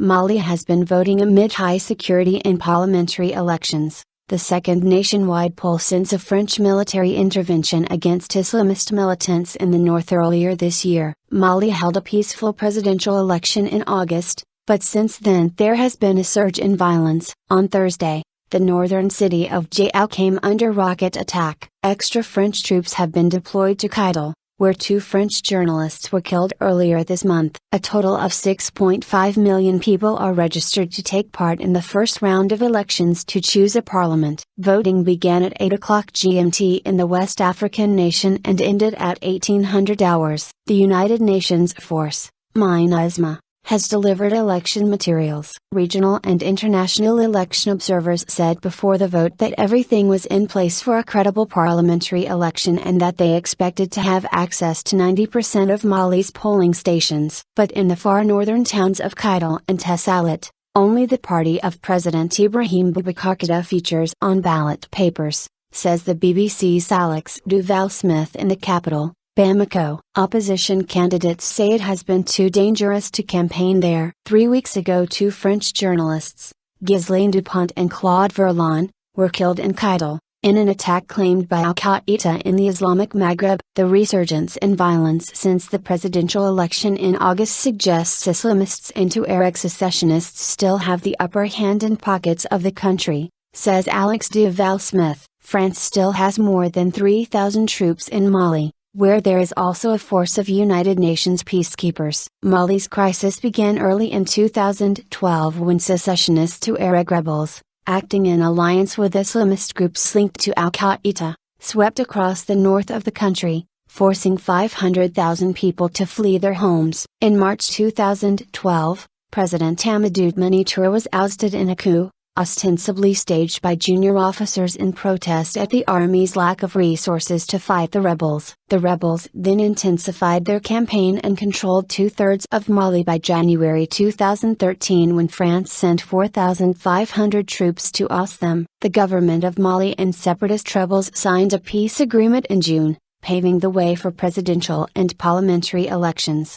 Mali has been voting amid high security in parliamentary elections, the second nationwide poll since a French military intervention against Islamist militants in the north earlier this year. Mali held a peaceful presidential election in August, but since then there has been a surge in violence. On Thursday, the northern city of Kidal came under rocket attack. Extra French troops have been deployed to Kidal, where 2 French journalists were killed earlier this month. A total of 6.5 million people are registered to take part in the first round of elections to choose a parliament. Voting began at 8 o'clock GMT in the West African nation and ended at 1800 hours. The United Nations force, Minusma, has delivered election materials. Regional and international election observers said before the vote that everything was in place for a credible parliamentary election and that they expected to have access to 90% of Mali's polling stations. But in the far northern towns of Kidal and Tessalit, only the party of President Ibrahim Boubacar Keïta features on ballot papers, says the BBC's Alex Duval-Smith in the capital, Bamako. Opposition candidates say it has been too dangerous to campaign there. 3 weeks ago 2 French journalists, Ghislaine Dupont and Claude Verlon, were killed in Kidal, in an attack claimed by Al-Qaeda in the Islamic Maghreb. The resurgence in violence since the presidential election in August suggests Islamists and Tuareg secessionists still have the upper hand in pockets of the country, says Alex Duval-Smith. France still has more than 3,000 troops in Mali, where there is also a force of United Nations peacekeepers. Mali's crisis began early in 2012 when secessionist Tuareg rebels, acting in alliance with Islamist groups linked to Al-Qaeda, swept across the north of the country, forcing 500,000 people to flee their homes. In March 2012, President Amadou Touré was ousted in a coup, ostensibly staged by junior officers in protest at the army's lack of resources to fight the rebels. The rebels then intensified their campaign and controlled 2/3 of Mali by January 2013 when France sent 4,500 troops to oust them. The government of Mali and separatist rebels signed a peace agreement in June, paving the way for presidential and parliamentary elections.